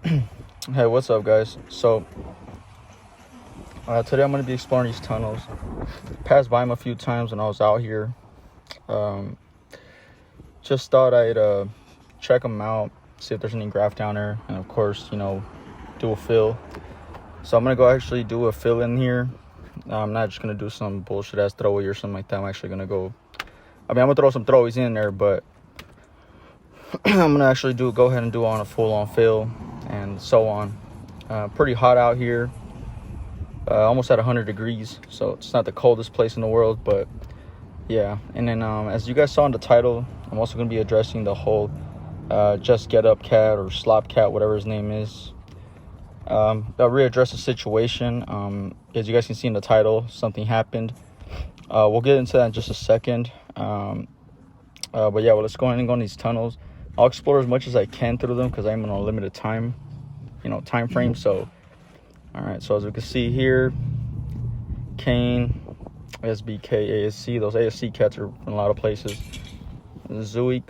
Hey, what's up, guys? So today I'm going to be exploring these tunnels. Passed by them a few times when I was out here. um, just thought I'd check them out, see if there's any graff down there, and of course, do a fill. So I'm going to go actually do a fill in here. I'm not just going to do some bullshit ass throwaway or something like that. I'm actually going to go, I'm going to throw some throwaways in there, but I'm going to actually go ahead and do on a full on fill and so on. Pretty hot out here, almost at 100 degrees, so it's not the coldest place in the world, but yeah. And then as you guys saw in the title, I'm also going to be addressing the whole just get up cat or slop cat, whatever his name is. I'll readdress the situation. As you guys can see in the title, something happened. We'll get into that in just a second. But yeah, well, let's go ahead and go on these tunnels. I'll explore as much as I can through them because I'm on a limited time frame. So all right, so as we can see here, Kane, SBK, ASC. Those ASC cats are in a lot of places. Zuik,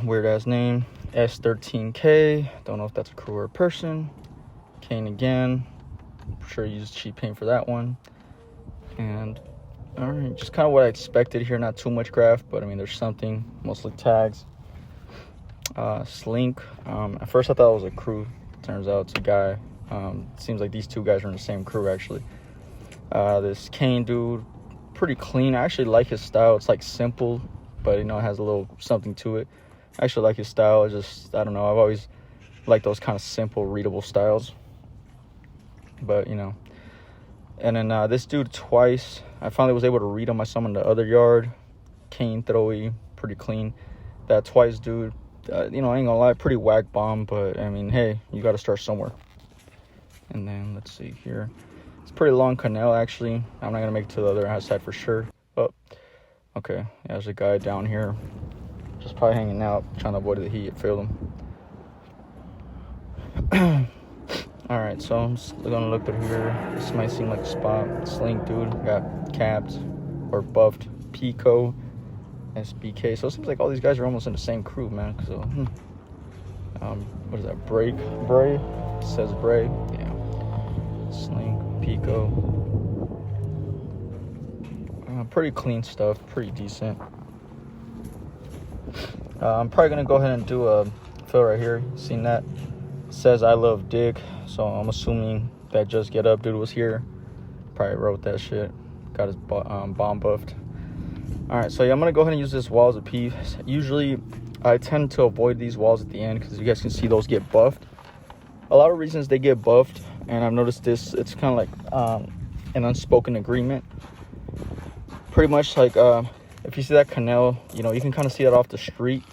weird ass name. S13K, don't know if that's a crew or a person. Kane again, I'm sure you used cheap paint for that one. And all right, just kind of what I expected here. Not too much graff, but I mean, there's something. Mostly tags. Slink. At first I thought it was a crew. Turns out it's a guy. Seems like these two guys are in the same crew actually. This Kane dude, pretty clean. I actually like his style. It's like simple, but it has a little something to it. I actually like his style. It's just, I don't know, I've always liked those kind of simple, readable styles. But and then this dude twice, I finally was able to read him. I saw him in the other yard. Kane, throwy, pretty clean. That twice dude, I ain't gonna lie, pretty whack bomb, but I mean, hey, you got to start somewhere. And then let's see here, it's pretty long canal actually. I'm not gonna make it to the other side for sure. Oh, okay, yeah, there's a guy down here, just probably hanging out, trying to avoid the heat. Failed him. All right, so I'm just gonna look through here. This might seem like a spot. Slink dude got capped or buffed. Pico, SBK. So it seems like all these guys are almost in the same crew, man. So what is that? Bray? It says Bray. Yeah. Slink, Pico. Pretty clean stuff. Pretty decent. I'm probably gonna go ahead and do a fill right here. Seen that? It says I love dick. So I'm assuming that just get up dude was here. Probably wrote that shit. Got his bomb buffed. All right, so yeah, I'm gonna go ahead and use this wall as a piece. Usually I tend to avoid these walls at the end because you guys can see those get buffed. A lot of reasons they get buffed, and I've noticed this, it's kind of like an unspoken agreement. Pretty much like if you see that canal, you can kind of see it off the street.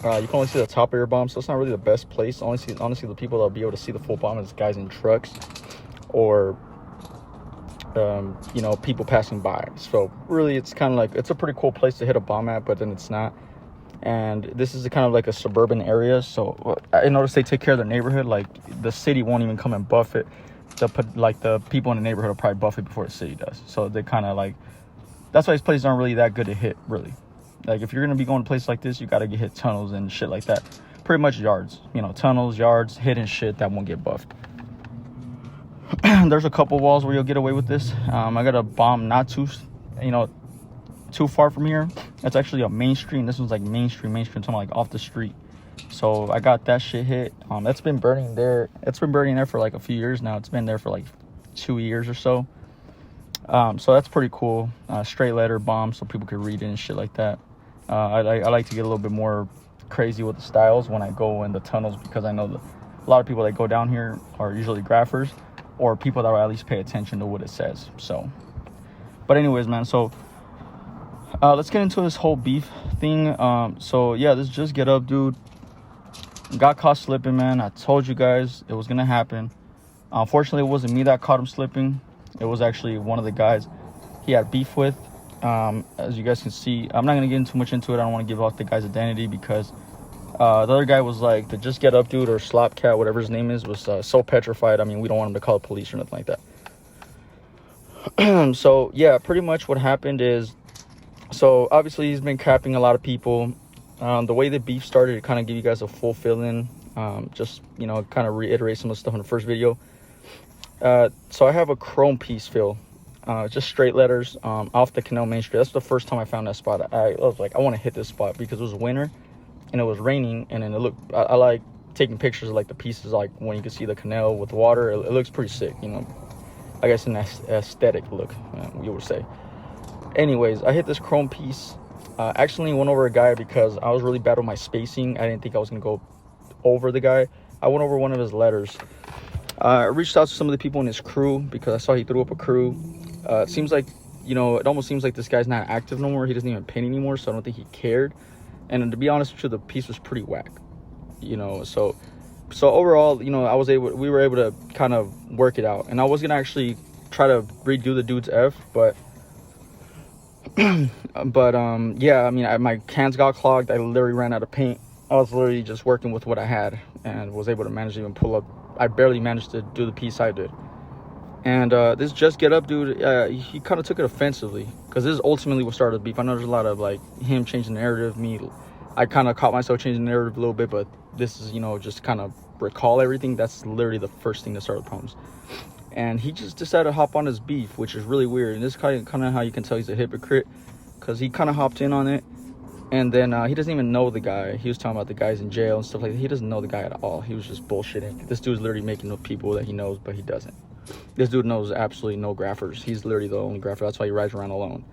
You can only see the top of your bomb, so it's not really the best place. Honestly, the people that'll be able to see the full bomb is guys in trucks or people passing by. So really, it's kind of like, it's a pretty cool place to hit a bomb at, but then it's not. And this is kind of like a suburban area, so I noticed they take care of their neighborhood. Like the city won't even come and buff it. The people in the neighborhood will probably buff it before the city does. So they kind of like, that's why these places aren't really that good to hit, really. Like if you're gonna be going to places like this, you gotta hit tunnels and shit like that. Pretty much yards, tunnels, yards, hidden shit that won't get buffed. There's a couple walls where you'll get away with this. I got a bomb not too far from here. That's actually a main street. This one's like main street, something like off the street. So I got that shit hit. That's been burning there. It's been burning there for like a few years now. It's been there for like 2 years or so. So that's pretty cool. Straight letter bomb, so people could read it and shit like that. I like to get a little bit more crazy with the styles when I go in the tunnels, because I know a lot of people that go down here are usually graphers or people that will at least pay attention to what it says. So, but anyways, man, so let's get into this whole beef thing. So yeah, this just get up dude got caught slipping, man. I told you guys it was gonna happen. Unfortunately, it wasn't me that caught him slipping. It was actually one of the guys he had beef with. As you guys can see, I'm not gonna get too much into it. I don't want to give out the guy's identity because the other guy was like, the just get up dude or slop cat, whatever his name is, was so petrified. I mean, we don't want him to call the police or nothing like that. So yeah, pretty much what happened is, so obviously he's been capping a lot of people. The way the beef started, to kind of give you guys a full fill in, Just, kind of reiterate some of the stuff in the first video. So I have a chrome piece fill, just straight letters, off the Canal Main Street. That's the first time I found that spot. I was like, I want to hit this spot because it was winter and it was raining, and then it looked, I like taking pictures of like the pieces, like when you can see the canal with water. It looks pretty sick, I guess an aesthetic look, you would say. Anyways, I hit this chrome piece. Accidentally went over a guy because I was really bad with my spacing. I didn't think I was gonna go over the guy. I went over one of his letters. I reached out to some of the people in his crew because I saw he threw up a crew. It seems like, it almost seems like this guy's not active no more. He doesn't even paint anymore, so I don't think he cared. And to be honest with you, the piece was pretty whack. So overall, we were able to kind of work it out. And I was gonna actually try to redo the dude's F, but yeah, I mean, my hands got clogged. I literally ran out of paint. I was literally just working with what I had and was able to manage to even pull up. I barely managed to do the piece I did. And this Just Get Up dude, he kind of took it offensively, because this is ultimately what started the beef. I know there's a lot of like him changing the narrative, I kind of caught myself changing the narrative a little bit, but this is, just kind of recall everything. That's literally the first thing that started the problems. And he just decided to hop on his beef, which is really weird. And this is kind of how you can tell he's a hypocrite, because he kind of hopped in on it. And then he doesn't even know the guy. He was talking about the guys in jail and stuff like that. He doesn't know the guy at all. He was just bullshitting. This dude's literally making up people that he knows, but he doesn't. This dude knows absolutely no graffers. He's literally the only graffer. That's why he rides around alone.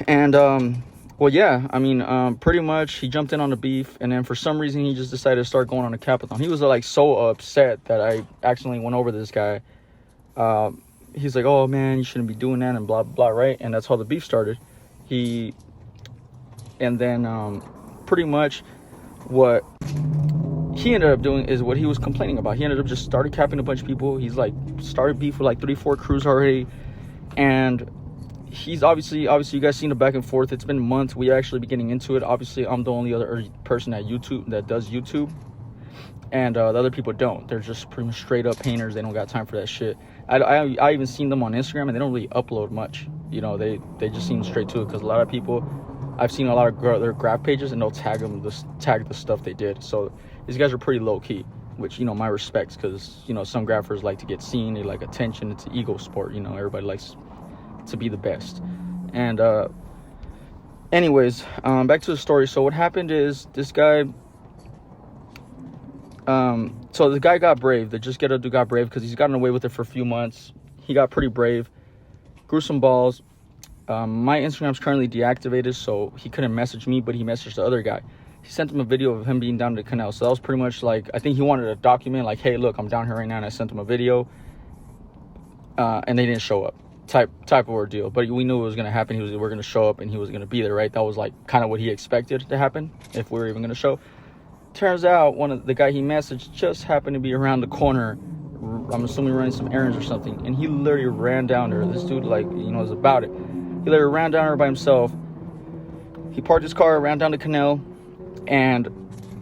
And, well, yeah, I mean, pretty much he jumped in on the beef. And then for some reason, he just decided to start going on a capathon. He was like so upset that I accidentally went over this guy. He's like, oh, man, you shouldn't be doing that and blah, blah, right? And that's how the beef started. And then pretty much what he ended up doing is what he was complaining about. He ended up just started capping a bunch of people. He's like started beef with like 3-4 crews already. And he's obviously you guys seen the back and forth. It's been months. We actually be getting into it. Obviously, I'm the only other person at YouTube that does YouTube. And the other people don't. They're just pretty much straight up painters. They don't got time for that shit. I even seen them on Instagram, and they don't really upload much. They just seem straight to it, because a lot of people, I've seen a lot of their graph pages, and they'll tag the stuff they did. So these guys are pretty low key, which, my respects, because some graphers like to get seen. They like attention. It's an ego sport. Everybody likes to be the best. And anyways, back to the story. So what happened is this guy, so the guy got brave. The Just Get Up dude got brave because he's gotten away with it for a few months. He got pretty brave, grew some balls. My Instagram's currently deactivated, so he couldn't message me, but he messaged the other guy. He sent him a video of him being down the canal. So that was pretty much like, I think he wanted a document, like, hey, look, I'm down here right now, and I sent him a video, and they didn't show up, type of ordeal. But we knew it was going to happen. We're going to show up, and he was going to be there, right? That was like kind of what he expected to happen, if we were even going to show. Turns out the guy he messaged just happened to be around the corner. I'm assuming running some errands or something, and he literally ran down there. This dude, like, was about it. He literally ran down there by himself. He parked his car, ran down the canal, and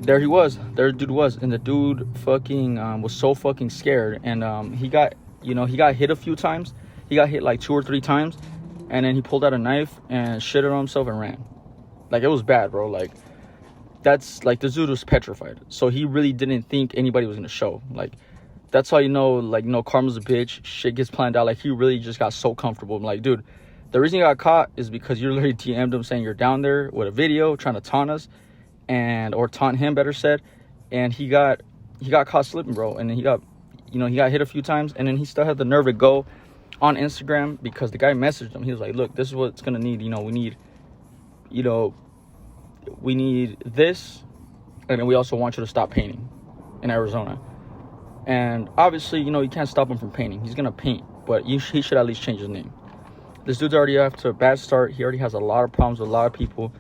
there he was. There the dude was, and the dude fucking was so fucking scared. And he got hit a few times. He got hit like 2 or 3 times, and then he pulled out a knife and shit it on himself and ran. Like, it was bad, bro. Like, that's like, the dude was petrified. So he really didn't think anybody was gonna show. Like, that's how karma's a bitch. Shit gets planned out. Like, he really just got so comfortable. I'm like, dude, the reason you got caught is because you literally DM'd him saying you're down there with a video trying to taunt us, or taunt him, better said. And he got caught slipping, bro. And then he got hit a few times, and then he still had the nerve to go on Instagram because the guy messaged him. He was like, look, this is what it's gonna need. We need this, and then we also want you to stop painting in Arizona. And obviously, you can't stop him from painting. He's gonna paint, but he should at least change his name. This dude's already off to a bad start. He already has a lot of problems with a lot of people.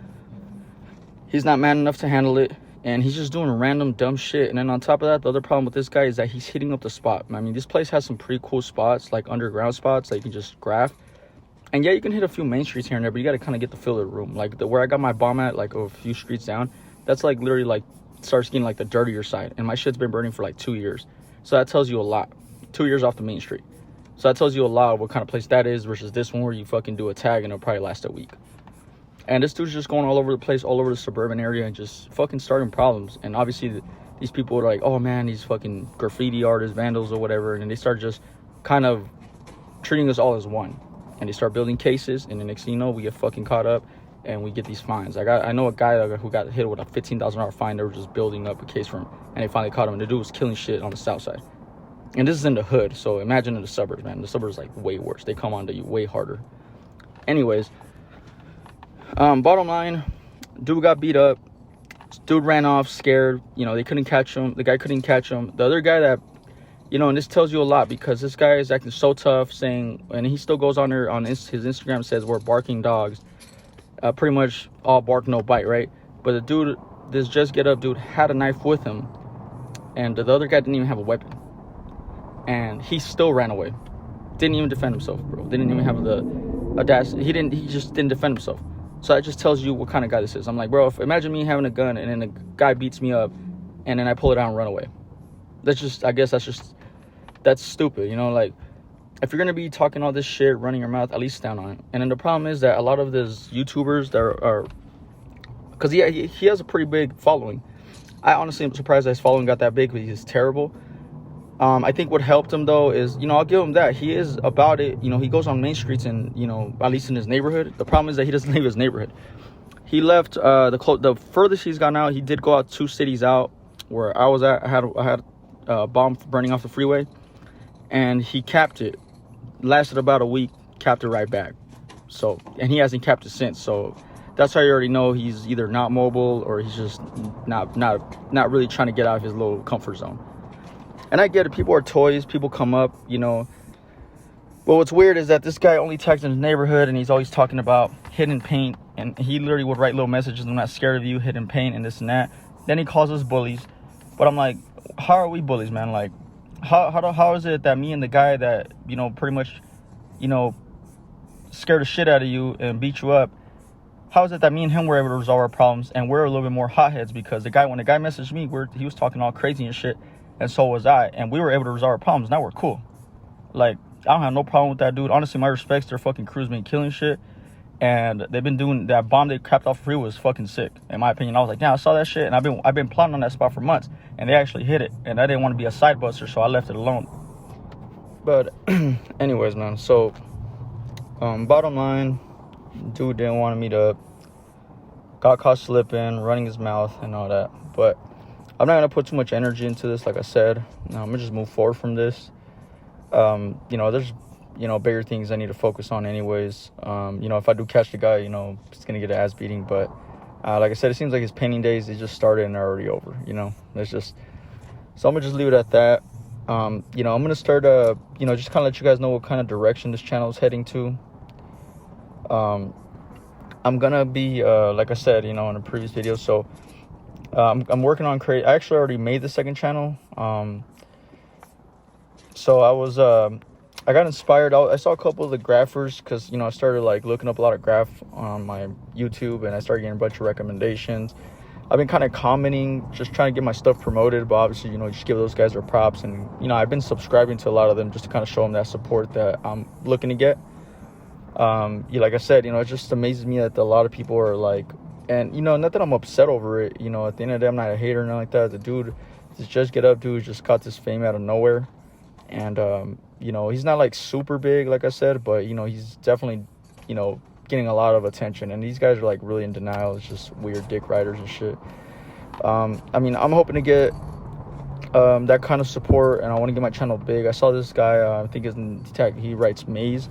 He's not man enough to handle it, and he's just doing random dumb shit. And then on top of that, the other problem with this guy is that he's hitting up the spot. I mean, this place has some pretty cool spots, like underground spots that you can just graph. And yeah, you can hit a few main streets here and there, but you got to kind of get the feel of the room. Like where I got my bomb at, like a few streets down, that's like literally like starts getting like the dirtier side. And my shit's been burning for like 2 years. So that tells you a lot. 2 years off the main street. So that tells you a lot of what kind of place that is versus this one where you fucking do a tag and it'll probably last a week. And this dude's just going all over the place, all over the suburban area, and just fucking starting problems. And obviously these people are like, oh man, these fucking graffiti artists, vandals or whatever, and they start just kind of treating us all as one, and they start building cases, and the next thing you know, we get fucking caught up and we get these fines. I know a guy who got hit with a $15,000 fine. They were just building up a case for him, and they finally caught him, and the dude was killing shit on the south side. And this is in the hood, so imagine in the suburbs, man. The suburbs like way worse. They come on to you way harder. Anyways, bottom line, dude got beat up. Dude ran off scared. You know, they couldn't catch him. The guy couldn't catch him. The other guy that, you know, and this tells you a lot, because this guy is acting so tough, saying, and he still goes on there on his Instagram, says we're barking dogs. Pretty much all bark, no bite, right? But the dude, this just get up dude, had a knife with him, and the other guy didn't even have a weapon, and he still ran away. Didn't even defend himself, bro. Didn't even have the audacity. He just didn't defend himself. So that just tells you what kind of guy this is. I'm like, bro, imagine me having a gun and then the guy beats me up and then I pull it out and run away. That's stupid, you know? Like, if you're gonna be talking all this shit, running your mouth, at least stand on it. And then the problem is that a lot of these YouTubers that are because he has a pretty big following. I honestly am surprised that his following got that big, but he's terrible. I think what helped him though is, you know, I'll give him that. He is about it. You know, he goes on main streets and, you know, at least in his neighborhood. The problem is that he doesn't leave his neighborhood. He left the furthest he's gone out. He did go out 2 cities out where I was at. I had a bomb burning off the freeway, and he capped it. Lasted about a week, capped it right back. So, and he hasn't capped it since. So that's how you already know he's either not mobile or he's just not really trying to get out of his little comfort zone. And I get it, people are toys, people come up, you know. But what's weird is that this guy only tags in his neighborhood, and he's always talking about hidden paint, and he literally would write little messages, I'm not scared of you, hidden paint, and this and that. Then he calls us bullies. But I'm like, how are we bullies, man? Like, how is it that me and the guy that, you know, pretty much, you know, scared the shit out of you and beat you up, how is it that me and him were able to resolve our problems, and we're a little bit more hotheads? Because when the guy messaged me, he was talking all crazy and shit, and so was I, and we were able to resolve our problems. Now we're cool. Like, I don't have no problem with that dude. Honestly, my respects. Their fucking crew's been killing shit, and they've been doing that bomb they capped off the freeway was fucking sick, in my opinion. I was like, yeah, I saw that shit, and I've been plotting on that spot for months, and they actually hit it, and I didn't want to be a side buster, so I left it alone. But anyways, man, so bottom line, dude didn't want to meet up, got caught slipping, running his mouth and all that. But I'm not gonna put too much energy into this. Like I said, I'm gonna just move forward from this. You know, there's, you know, bigger things I need to focus on anyways. You know, if I do catch the guy, you know, he's gonna get an ass beating. But like I said, it seems like his painting days, they just started and they're already over, you know. It's just, so I'm gonna just leave it at that. You know, I'm gonna start you know, just kind of let you guys know what kind of direction this channel is heading to. I'm gonna be like I said, you know, in a previous video, so I'm working on I actually already made the second channel. So I got inspired. I saw a couple of the graffers, because, you know, I started like looking up a lot of graph on my YouTube, and I started getting a bunch of recommendations. I've been kind of commenting, just trying to get my stuff promoted, but obviously, you know, just give those guys their props. And, you know, I've been subscribing to a lot of them just to kind of show them that support that I'm looking to get. Yeah, like I said, you know, it just amazes me that a lot of people are like, and, you know, not that I'm upset over it, you know, at the end of the day, I'm not a hater or nothing like that. The dude, this Just Get Up dude, just got this fame out of nowhere. And, you know, he's not like super big, like I said, but, you know, he's definitely, you know, getting a lot of attention. And these guys are like really in denial. It's just weird dick riders and shit. I mean, I'm hoping to get that kind of support, and I want to get my channel big. I saw this guy, I think he writes Maze.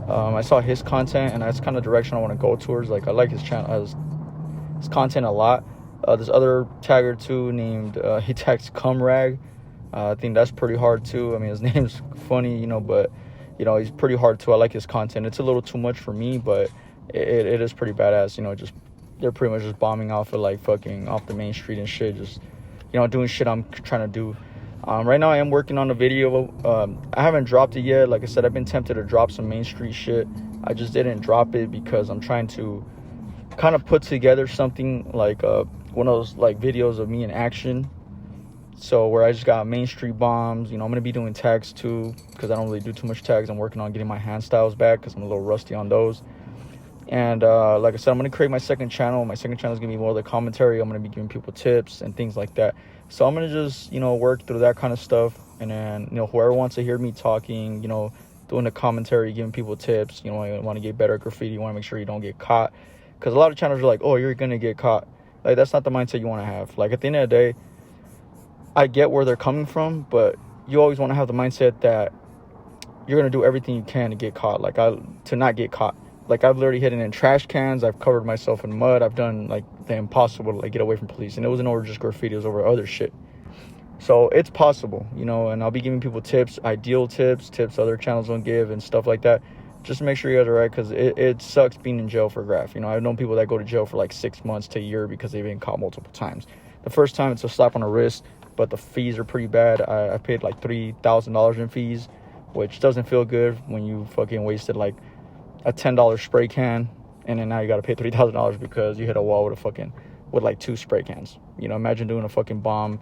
I saw his content, and that's kind of the direction I want to go towards. Like, I like his channel, his content a lot. This other tagger too named he tags Cumrag. I think that's pretty hard too. I mean, his name's funny, you know, but, you know, he's pretty hard too. I like his content. It's a little too much for me, but it is pretty badass, you know. Just, they're pretty much just bombing off of like fucking off the main street and shit, just, you know, doing shit I'm trying to do. Right now I am working on a video. I haven't dropped it yet. Like I said, I've been tempted to drop some main street shit. I just didn't drop it because I'm trying to kind of put together something like one of those like videos of me in action. So where I just got main street bombs, you know, I'm gonna be doing tags too, because I don't really do too much tags. I'm working on getting my hand styles back because I'm a little rusty on those. And like I said, I'm going to create my second channel. My second channel is going to be more of the commentary. I'm going to be giving people tips and things like that. So I'm going to just, work through that kind of stuff. And then, whoever wants to hear me talking, doing the commentary, giving people tips, you want to get better at graffiti, you want to make sure you don't get caught. Because a lot of channels are like, oh, you're going to get caught. Like, that's not the mindset you want to have. Like, at the end of the day, I get where they're coming from, but you always want to have the mindset that you're going to do everything you can to get caught, to not get caught. Like, I've literally hidden in trash cans. I've covered myself in mud. I've done, the impossible to, get away from police. And it wasn't over just graffiti. It was over other shit. So, it's possible, and I'll be giving people tips, ideal tips other channels don't give and stuff like that. Just to make sure you guys are right, because it sucks being in jail for Graff. I've known people that go to jail for, 6 months to a year because they've been caught multiple times. The first time, it's a slap on the wrist, but the fees are pretty bad. I paid, $3,000 in fees, which doesn't feel good when you fucking wasted, a $10 spray can, and then now you got to pay $3,000 because you hit a wall with 2 spray cans. Imagine doing a fucking bomb.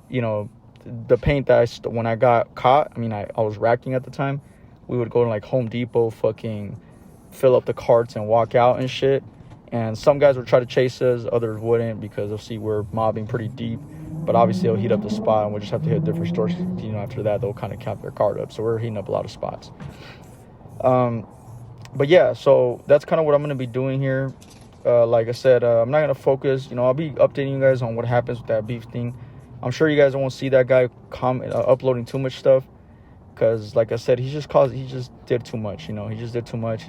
The paint that when I got caught, I was racking at the time. We would go to Home Depot, fucking fill up the carts and walk out and shit. And some guys would try to chase us, others wouldn't, because they'll see we're mobbing pretty deep. But obviously they'll heat up the spot, and we'll just have to hit different stores. After that they'll kind of cap their cart up. So we're heating up a lot of spots. But yeah, so that's kind of what I'm going to be doing here. Like I said, I'm not going to focus. I'll be updating you guys on what happens with that beef thing. I'm sure you guys won't see that guy uploading too much stuff. Because, like I said, he just did too much. He just did too much.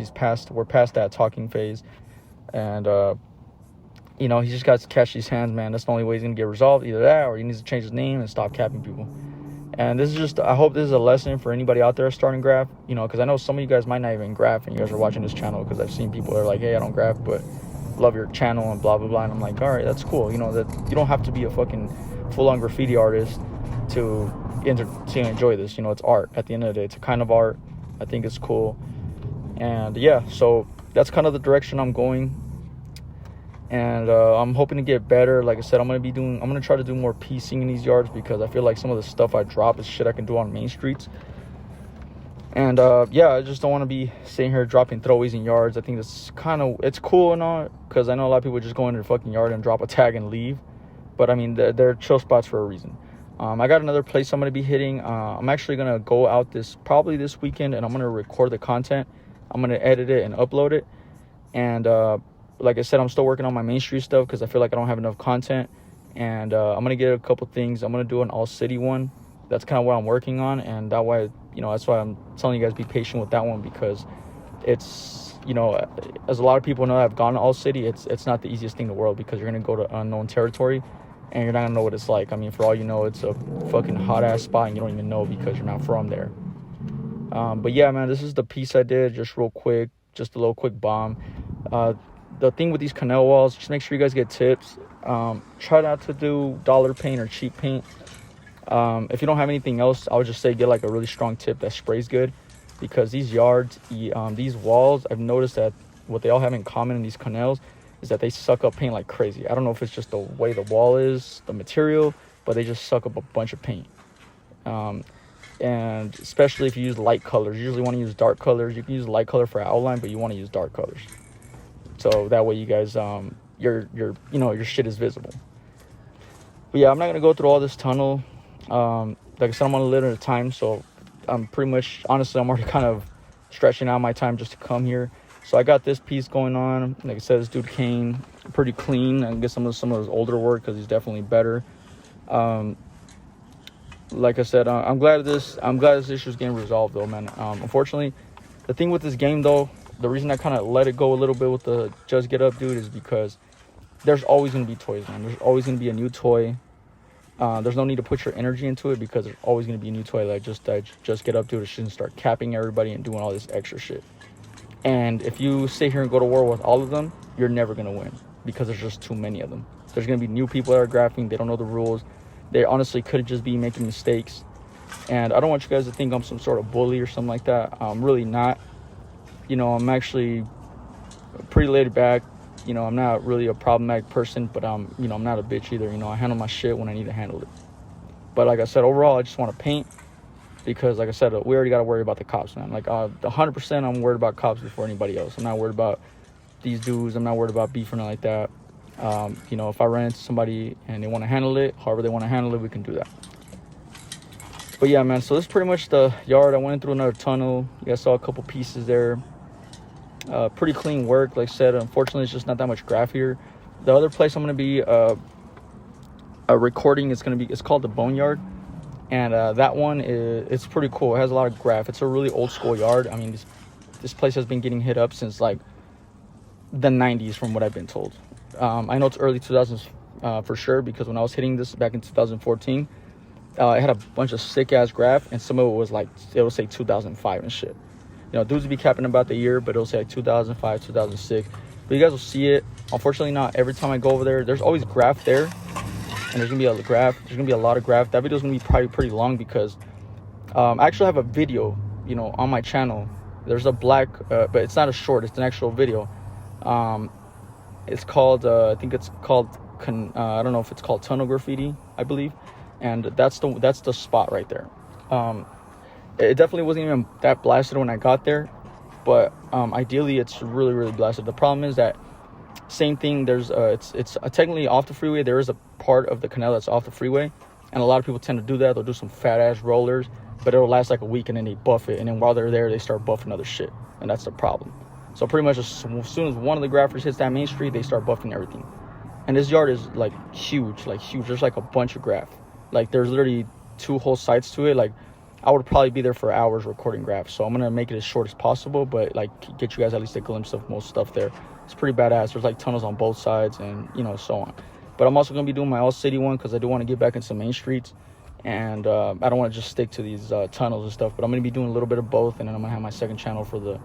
We're past that talking phase. And, he just got to catch these hands, man. That's the only way he's going to get resolved. Either that or he needs to change his name and stop capping people. And this is just, I hope this is a lesson for anybody out there starting Graff, because I know some of you guys might not even Graff, and you guys are watching this channel, because I've seen people that are like, hey, I don't Graff, but love your channel and blah, blah, blah. And I'm like, all right, that's cool. That you don't have to be a fucking full-on graffiti artist to enjoy this. It's art. At the end of the day, it's a kind of art. I think it's cool. And yeah, so that's kind of the direction I'm going. And I'm hoping to get better. Like I said, I'm gonna try to do more piecing in these yards, because I feel like some of the stuff I drop is shit I can do on main streets. And yeah, I just don't want to be sitting here dropping throwaways in yards. I think it's cool and all, because I know a lot of people just go into the fucking yard and drop a tag and leave. But they're chill spots for a reason. I got another place I'm gonna be hitting. I'm actually gonna go out probably this weekend, and I'm gonna record the content. I'm gonna edit it and upload it. And like I said, I'm still working on my Main Street stuff, because I feel like I don't have enough content. And I'm going to get a couple things. I'm going to do an all-city one. That's kind of what I'm working on. And that way, that's why I'm telling you guys be patient with that one, because it's, as a lot of people know that have gone to all-city, it's not the easiest thing in the world, because you're going to go to unknown territory, and you're not going to know what it's like. For all you know, it's a fucking hot-ass spot, and you don't even know because you're not from there. But yeah, man, this is the piece I did, just real quick, just a little quick bomb. The thing with these canal walls, just make sure you guys get tips. Try not to do dollar paint or cheap paint. If you don't have anything else, I would just say get a really strong tip that sprays good, because these yards, these walls, I've noticed that what they all have in common in these canals is that they suck up paint like crazy. I don't know if it's just the way the wall is, the material, but they just suck up a bunch of paint. And especially if you use light colors, you usually want to use dark colors. You can use light color for outline, but you want to use dark colors. So that way you guys, your shit is visible. But yeah, I'm not going to go through all this tunnel. Like I said, I'm on a little bit of time. So I'm pretty much, honestly, I'm already kind of stretching out my time just to come here. So I got this piece going on. Like I said, this dude came pretty clean. I can get some of his older work, because he's definitely better. Like I said, I'm glad this issue is getting resolved, though, man. Unfortunately, the thing with this game, though, the reason I kind of let it go a little bit with the Just Get Up dude is because there's always going to be toys, man. There's always going to be a new toy. There's no need to put your energy into it, because there's always going to be a new toy that Just Get Up dude is shouldn't start capping everybody and doing all this extra shit. And if you sit here and go to war with all of them, you're never going to win, because there's just too many of them. There's going to be new people that are graphing. They don't know the rules. They honestly could just be making mistakes. And I don't want you guys to think I'm some sort of bully or something like that. I'm really not. I'm actually pretty laid back. I'm not really a problematic person, but I'm not a bitch either. I handle my shit when I need to handle it. But like I said, overall, I just want to paint, because like I said, we already got to worry about the cops, man. 100% I'm worried about cops before anybody else. I'm not worried about, these dudes. I'm not worried about beef or nothing like that. You know, if I run into somebody and they want to handle it, however they want to handle it, we can do that. But yeah, man, so this is pretty much the yard. I went through another tunnel. You guys saw a couple pieces there. Pretty clean work. Like I said, unfortunately, it's just not that much graff here. The other place I'm going to be recording is going to be, it's called the Boneyard. And that one, it's pretty cool. It has a lot of graff. It's a really old school yard. I mean, this place has been getting hit up since like the 90s from what I've been told. I know it's early 2000s for sure, because when I was hitting this back in 2014, it had a bunch of sick ass graff, and some of it was like, it will say 2005 and shit. You know, dudes would be capping about the year, but it'll say like 2005, 2006. But you guys will see it. Unfortunately, not every time I go over there. There's always graff there, and there's gonna be a graff. There's gonna be a lot of graff. That video's gonna be probably pretty long, because I actually have a video, you know, on my channel. There's a black, but it's not a short. It's an actual video. It's called, I think it's called, I don't know if it's called Tunnel Graffiti, I believe. And that's the spot right there. It definitely wasn't even that blasted when I got there, but ideally it's really, really blasted. The problem is that same thing, there's it's technically off the freeway. There is a part of the canal that's off the freeway, and a lot of people tend to do that. They'll do some fat ass rollers, but it'll last like a week, and then they buff it, and then while they're there, they start buffing other shit, and that's the problem. So pretty much as soon as one of the graffers hits that main street, they start buffing everything. And this yard is like huge, like huge. There's like a bunch of graff. Like there's literally 2 whole sides to it. Like I would probably be there for hours recording graff. So I'm gonna make it as short as possible, but like get you guys at least a glimpse of most stuff there. It's pretty badass. There's like tunnels on both sides, and you know, so on. But I'm also gonna be doing my all city one, because I do want to get back into some main streets, and I don't want to just stick to these tunnels and stuff. But I'm gonna be doing a little bit of both, and then I'm gonna have my second channel for the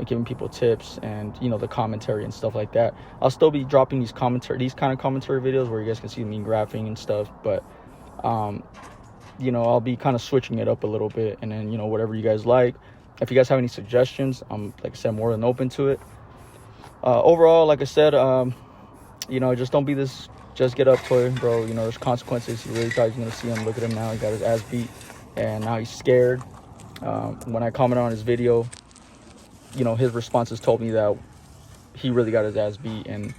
giving people tips and, you know, the commentary and stuff like that. I'll still be dropping these kind of commentary videos where you guys can see me graphing and stuff, but you know, I'll be kind of switching it up a little bit, and then, you know, whatever you guys like. If you guys have any suggestions, I'm, like I said, more than open to it. Overall, like I said, you know, just don't be this just get up toy, bro. You know, there's consequences. He really thought he was gonna see him. Look at him now. He got his ass beat, and now he's scared. When I commented on his video, you know, his responses told me that he really got his ass beat, and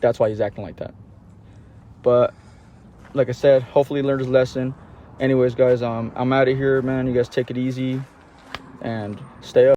that's why he's acting like that. But like I said, hopefully he learned his lesson. Anyways, guys, I'm out of here, man. You guys take it easy and stay up.